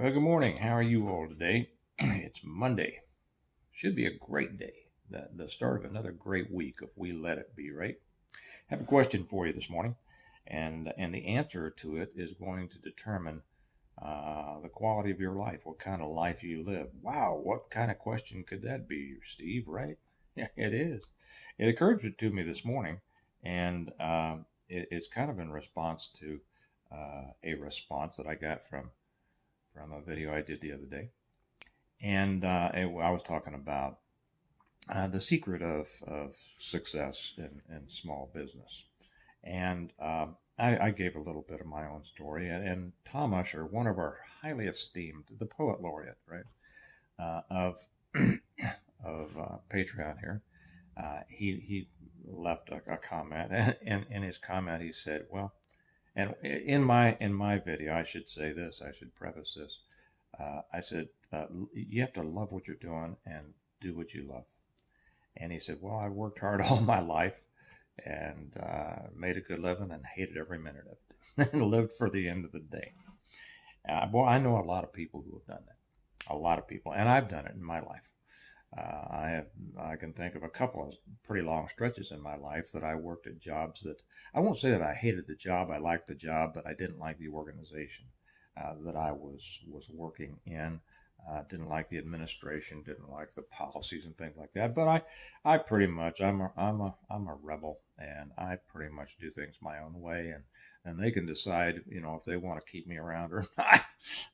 Well, good morning. How are you all today? It's Monday. Should be a great day. The start of another great week if we let it be, right? I have a question for you this morning, and the answer to it is going to determine the quality of your life, what kind of life you live. Wow, what kind of question could that be, Steve, right? Yeah, it is. It occurred to me this morning, and it's kind of in response to a response that I got from a video I did the other day. And I was talking about the secret of success in small business. And I gave a little bit of my own story. And Tom Usher, one of our highly esteemed, the poet laureate, right, of Patreon here, he left a comment. And in his comment, he said, well, and in my video, I should say this, I should preface this. I said, you have to love what you're doing and do what you love. And he said, well, I worked hard all my life and made a good living and hated every minute of it and lived for the end of the day. Well, I know a lot of people who have done that, a lot of people, and I've done it in my life. I can think of a couple of pretty long stretches in my life that I worked at jobs that I won't say that I hated the job. I liked the job, but I didn't like the organization that I was working in. Didn't like the administration. Didn't like the policies and things like that. But I pretty much I'm a rebel, and I pretty much do things my own way, and they can decide if they want to keep me around or not.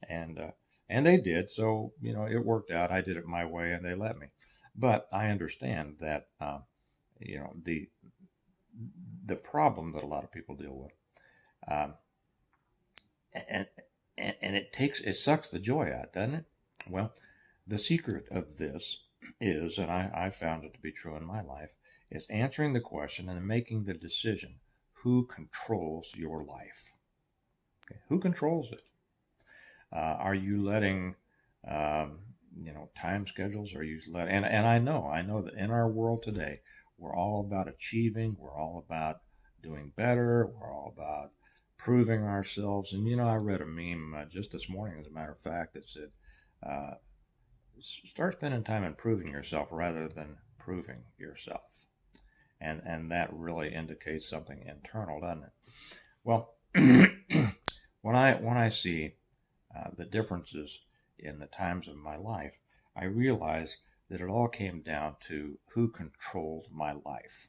And and they did. So it worked out. I did it my way, and they let me. But I understand that you know the the problem that a lot of people deal with, um, and and it sucks the joy out, doesn't it? Well, the secret of this is, and I found it to be true in my life, is answering the question and making the decision: who controls your life? Okay, who controls it? Are you letting time schedules? Are you and I know that in our world today, we're all about achieving. We're all about doing better. We're all about proving ourselves. And I read a meme just this morning, as a matter of fact, that said, uh, "Start spending time improving yourself rather than proving yourself." And that really indicates something internal, doesn't it? Well, when I see the differences in the times of my life, I realized that it all came down to who controlled my life.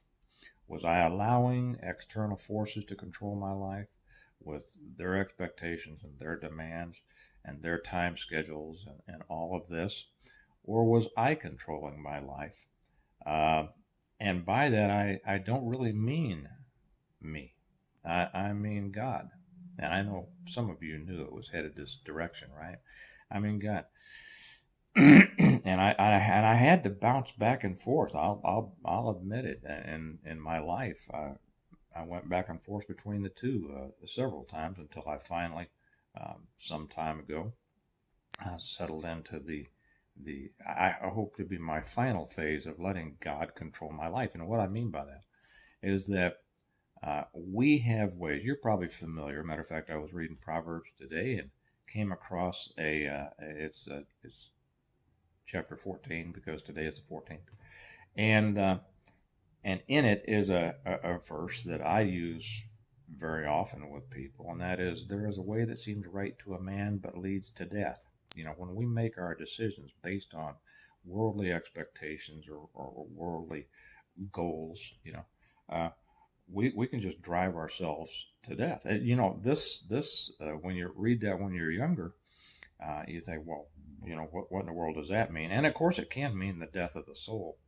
Was I allowing external forces to control my life with their expectations and their demands and their time schedules and all of this? Or was I controlling my life? Uh, and by that, I don't really mean me, I mean God. And I know some of you knew it was headed this direction, right? I mean God. And I had to bounce back and forth. I'll admit it. And in my life, I went back and forth between the two several times until I finally, some time ago, settled into the I hope to be my final phase of letting God control my life. And what I mean by that is that we have ways. You're probably familiar. Matter of fact, I was reading Proverbs today and came across it's chapter 14 because today is the 14th, and in it is a verse that I use very often with people, and that is, there is a way that seems right to a man but leads to death. When we make our decisions based on worldly expectations or worldly goals, uh, we can just drive ourselves to death. This when you read that when you're younger, you think, well, what in the world does that mean? And of course, it can mean the death of the soul.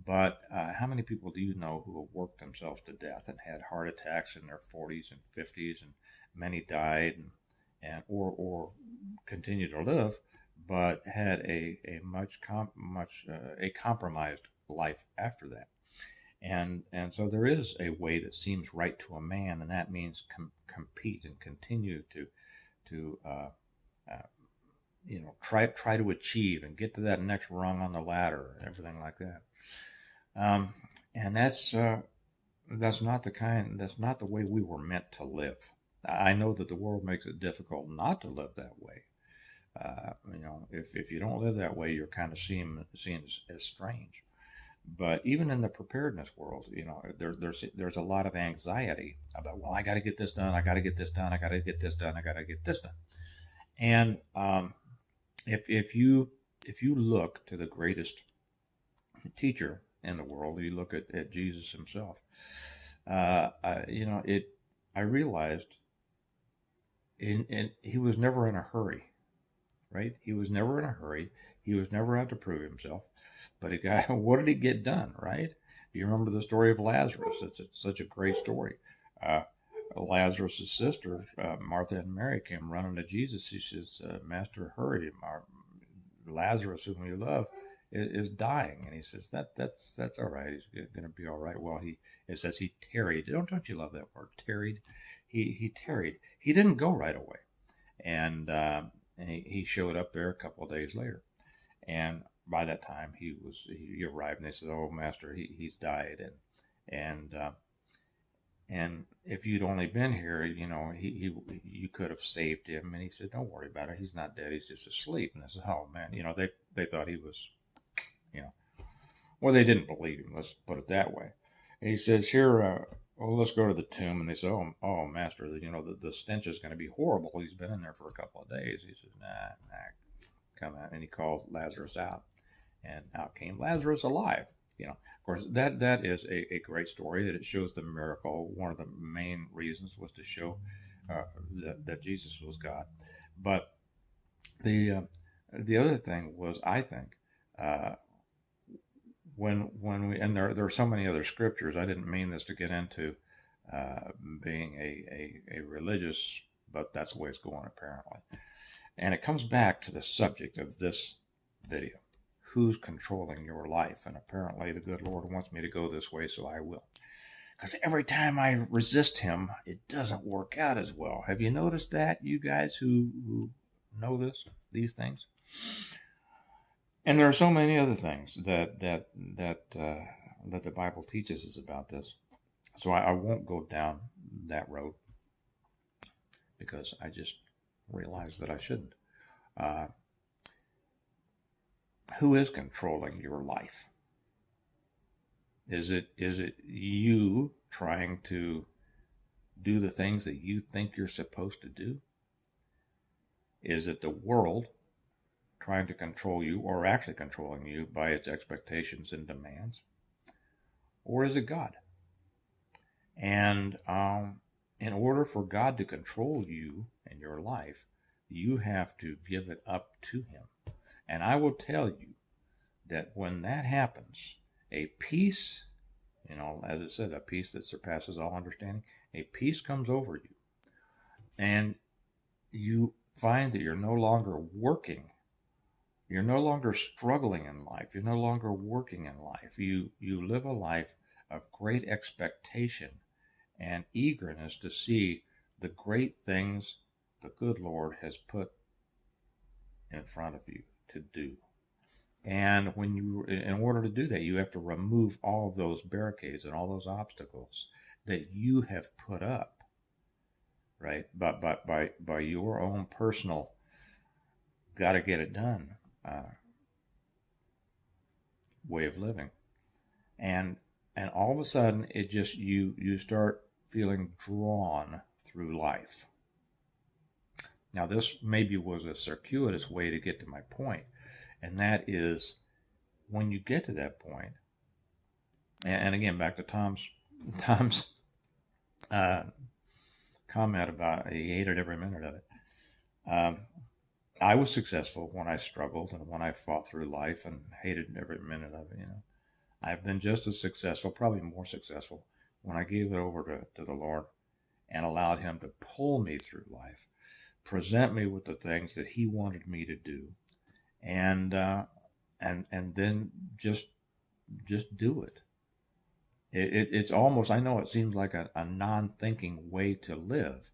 But how many people do you know who have worked themselves to death and had heart attacks in their 40s and 50s, and many died, and or continue to live, but had a much compromised life after that? And so there is a way that seems right to a man, and that means compete and continue to try to achieve and get to that next rung on the ladder and everything like that. And that's not the way we were meant to live. I know that the world makes it difficult not to live that way. If you don't live that way, you're kind of seen as strange. But even in the preparedness world, there's a lot of anxiety about, well, I got to get this done, I got to get this done, I got to get this done, I got to get this done. And if you look to the greatest teacher in the world, you look at Jesus himself. I realized he was never in a hurry, right? He was never in a hurry. He was never out to prove himself. But what did he get done, right? Do you remember the story of Lazarus? It's such a great story. Lazarus' sister, Martha and Mary, came running to Jesus. She says, Master, hurry. Lazarus, whom you love, is dying. And he says, that's all right. He's going to be all right. Well, it says he tarried. Don't you love that word, tarried? He tarried. He didn't go right away. And he showed up there a couple of days later. And by that time, he arrived, and they said, "Oh, Master, he's died." And if you'd only been here, you could have saved him. And he said, "Don't worry about it. He's not dead. He's just asleep." And I said, "Oh man, they thought he was, well, they didn't believe him. Let's put it that way." And he says, "Here, let's go to the tomb." And they said, "Oh, Master, the stench is going to be horrible. He's been in there for a couple of days." He says, "Nah, come out." And he called Lazarus out, and out came Lazarus alive. Of course, that is a great story. That it shows the miracle. One of the main reasons was to show that Jesus was God. But the other thing was, I think, when we, and there are so many other scriptures. I didn't mean this to get into being a religious, but that's the way it's going apparently. And it comes back to the subject of this video. Who's controlling your life? And apparently the good Lord wants me to go this way, so I will. Because every time I resist him, it doesn't work out as well. Have you noticed that, you guys who know these things? And there are so many other things that the Bible teaches us about this. So I won't go down that road because I just realized that I shouldn't. Who is controlling your life? Is it you trying to do the things that you think you're supposed to do? Is it the world trying to control you, or actually controlling you by its expectations and demands? Or is it God? And in order for God to control you and your life, you have to give it up to him. And I will tell you that when that happens, a peace, as it said, a peace that surpasses all understanding, a peace comes over you. And you find that you're no longer working. You're no longer struggling in life. You're no longer working in life. You live a life of great expectation and eagerness to see the great things the good Lord has put in front of you to do. And in order to do that, you have to remove all of those barricades and all those obstacles that you have put up, right? But by your own personal, got to get it done way of living, and all of a sudden it just you start feeling drawn through life. Now, this maybe was a circuitous way to get to my point, and that is when you get to that point, and again, back to Tom's comment about he hated every minute of it. I was successful when I struggled and when I fought through life and hated every minute of it. I've been just as successful, probably more successful, when I gave it over to the Lord and allowed him to pull me through life, present me with the things that he wanted me to do, and then just do it. It's almost, I know it seems like a non-thinking way to live,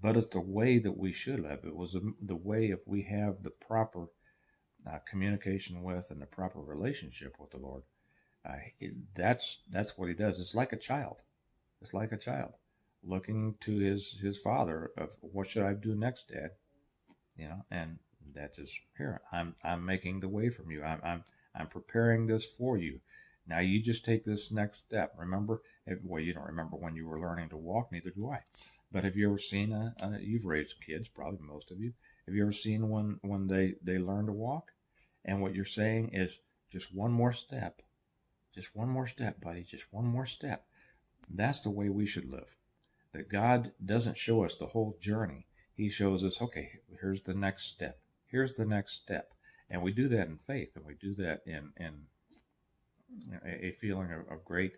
but it's the way that we should live. It was the way, if we have the proper communication with and the proper relationship with the Lord. That's what he does. It's like a child. It's like a child looking to his father of, what should I do next, Dad? And That's his here. I'm making the way from you. I'm preparing this for you. Now you just take this next step. Remember, well, you don't remember when you were learning to walk, neither do I. But have you ever seen you've raised kids, probably most of you. Have you ever seen when they learn to walk? And what you're saying is just one more step. Just one more step, buddy. Just one more step. That's the way we should live. That God doesn't show us the whole journey. He shows us, okay, here's the next step. Here's the next step. And we do that in faith, and we do that in a feeling of great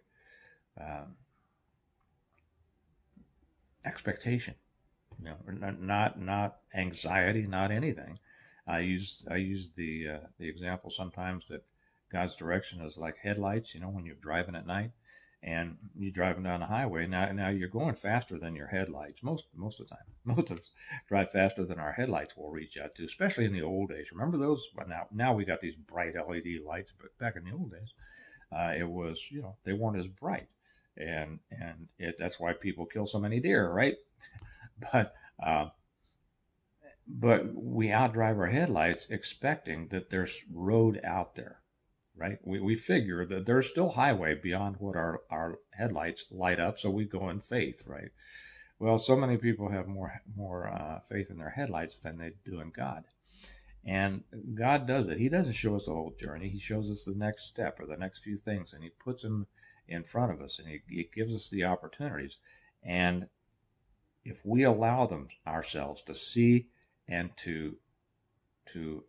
expectation. Not anxiety, not anything. I use the example sometimes that God's direction is like headlights. When you're driving at night and you're driving down the highway. Now you're going faster than your headlights most of the time. Most of us drive faster than our headlights will reach out to, especially in the old days. Remember those? Well, now we got these bright LED lights, but back in the old days, it was they weren't as bright, and that's why people kill so many deer, right? But we outdrive our headlights expecting that there's road out there, right? We figure that there's still highway beyond what our headlights light up, so we go in faith, right? Well, so many people have more faith in their headlights than they do in God. And God does it. He doesn't show us the whole journey. He shows us the next step or the next few things, and he puts them in front of us, and he gives us the opportunities. And if we allow them ourselves to see and to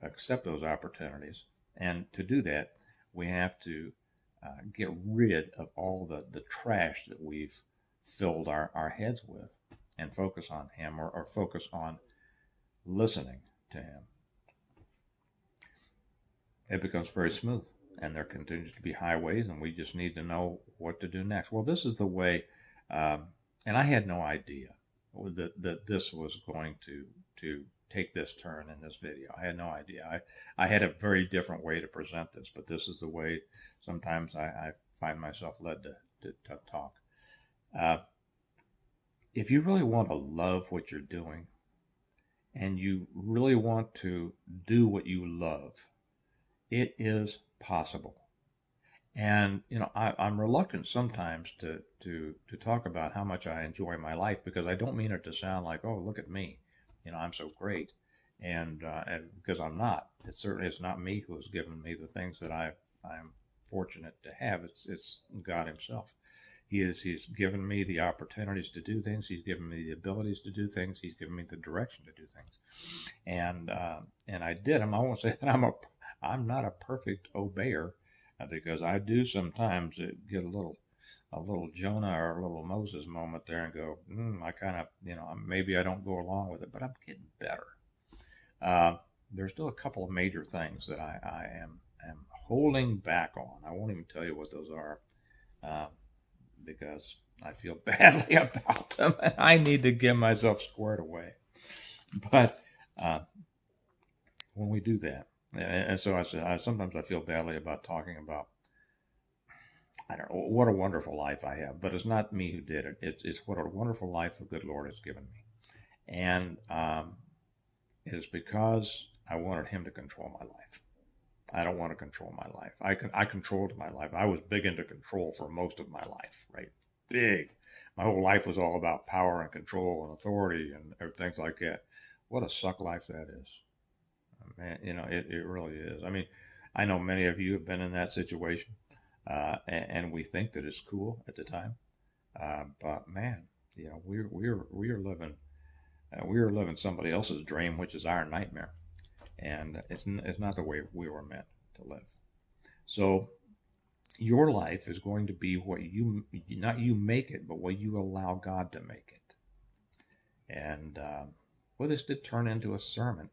accept those opportunities, and to do that, we have to get rid of all the trash that we've filled our heads with, and focus on him, or focus on listening to him. It becomes very smooth, and there continues to be highways, and we just need to know what to do next. Well, this is the way, and I had no idea that this was going to take this turn in this video. I had no idea. I had a very different way to present this, but this is the way sometimes I find myself led to talk. If you really want to love what you're doing, and you really want to do what you love, it is possible. And I'm reluctant sometimes to talk about how much I enjoy my life, because I don't mean it to sound like, oh, look at me, I'm so great, and because I'm not. It's not me who has given me the things that I'm fortunate to have. It's God Himself. He's given me the opportunities to do things. He's given me the abilities to do things. He's given me the direction to do things, and I did them. I won't say that I'm not a perfect obeyer, because I do sometimes get a little Jonah or a little Moses moment there and go, I kind of, maybe I don't go along with it, but I'm getting better. There's still a couple of major things that I am holding back on. I won't even tell you what those are, because I feel badly about them, and I need to get myself squared away. But when we do that, and so I said, sometimes I feel badly about talking about, I don't know, what a wonderful life I have, but it's not me who did it. It's what a wonderful life the good Lord has given me. And it is because I wanted Him to control my life. I don't want to control my life. I controlled my life. I was big into control for most of my life, right? Big. My whole life was all about power and control and authority and things like that. What a suck life that is. Man, it really is. I mean, I know many of you have been in that situation, and we think that it's cool at the time, but man, we are living somebody else's dream, which is our nightmare, and it's not the way we were meant to live. So your life is going to be what not you make it, but what you allow God to make it. And well, this did turn into a sermon.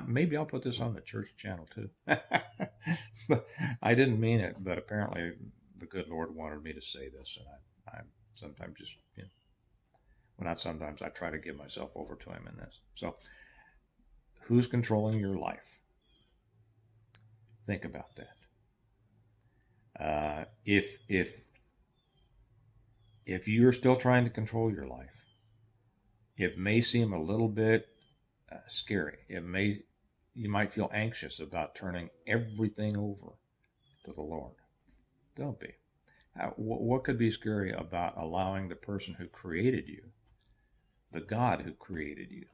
Maybe I'll put this on the church channel too. But I didn't mean it, but apparently the good Lord wanted me to say this, and I sometimes just, well, not sometimes, I try to give myself over to Him in this. So, who's controlling your life? Think about that. If you're still trying to control your life, it may seem a little bit scary. It may you might feel anxious about turning everything over to the Lord. Don't be. What could be scary about allowing the person who created you, the God who created you,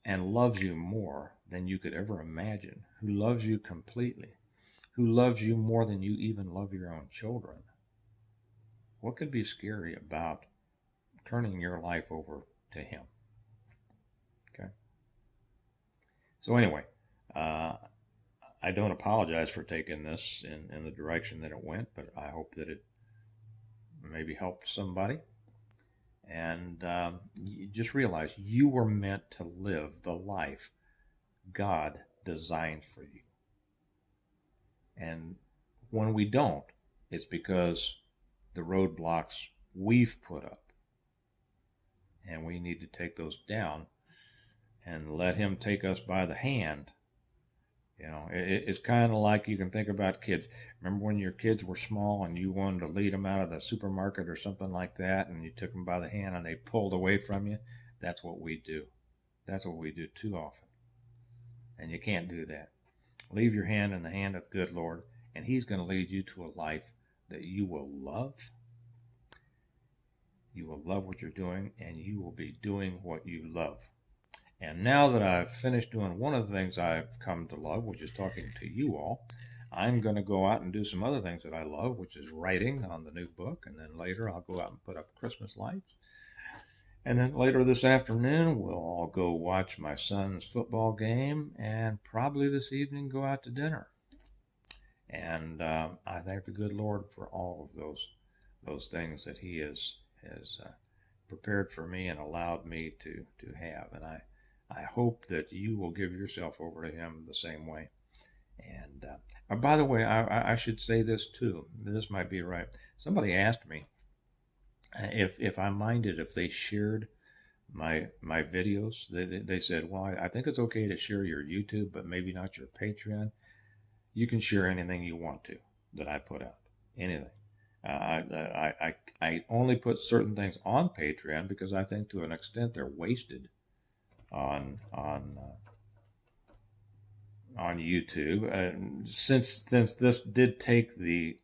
and loves you more than you could ever imagine, who loves you completely, who loves you more than you even love your own children? What could be scary about turning your life over to Him? Okay. So anyway, I don't apologize for taking this in the direction that it went, but I hope that it maybe helped somebody. And you just realize you were meant to live the life God designed for you. And when we don't, it's because the roadblocks we've put up. And we need to take those down and let Him take us by the hand. You know, it's kind of like, you can think about kids. Remember when your kids were small and you wanted to lead them out of the supermarket or something like that, and you took them by the hand and they pulled away from you? That's what we do. That's what we do too often. And you can't do that. Leave your hand in the hand of the good Lord, and He's going to lead you to a life that you will love. You will love what you're doing, and you will be doing what you love. And now that I've finished doing one of the things I've come to love, which is talking to you all, I'm going to go out and do some other things that I love, which is writing on the new book. And then later I'll go out and put up Christmas lights. And then later this afternoon, we'll all go watch my son's football game, and probably this evening go out to dinner. And I thank the good Lord for all of those things that He has prepared for me and allowed me to have. And I hope that you will give yourself over to Him the same way. And by the way, I should say this too. This might be right. Somebody asked me if I minded if they shared my videos. They said, well, I think it's okay to share your YouTube, but maybe not your Patreon. You can share anything you want to that I put out. Anything. I only put certain things on Patreon because I think to an extent they're wasted on YouTube. Since this did take the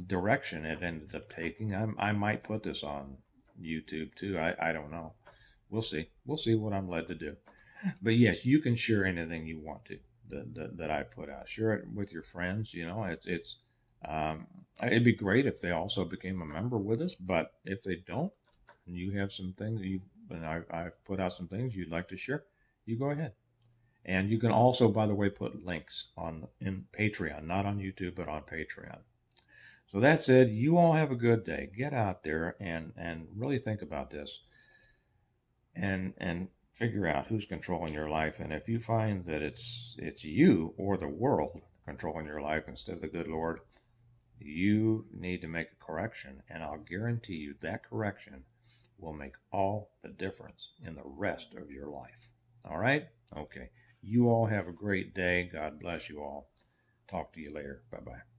direction it ended up taking, I might put this on YouTube too. I don't know. We'll see. We'll see what I'm led to do. But yes, you can share anything you want to that I put out. Share it with your friends. You know, it'd be great if they also became a member with us. But if they don't, and you have some things and I've put out some things you'd like to share, you go ahead. And you can also, by the way, put links in Patreon, not on YouTube, but on Patreon. So that said, you all have a good day. Get out there and really think about this and figure out who's controlling your life. And if you find that it's you or the world controlling your life instead of the good Lord, you need to make a correction. And I'll guarantee you that correction will make all the difference in the rest of your life. All right? Okay. You all have a great day. God bless you all. Talk to you later. Bye-bye.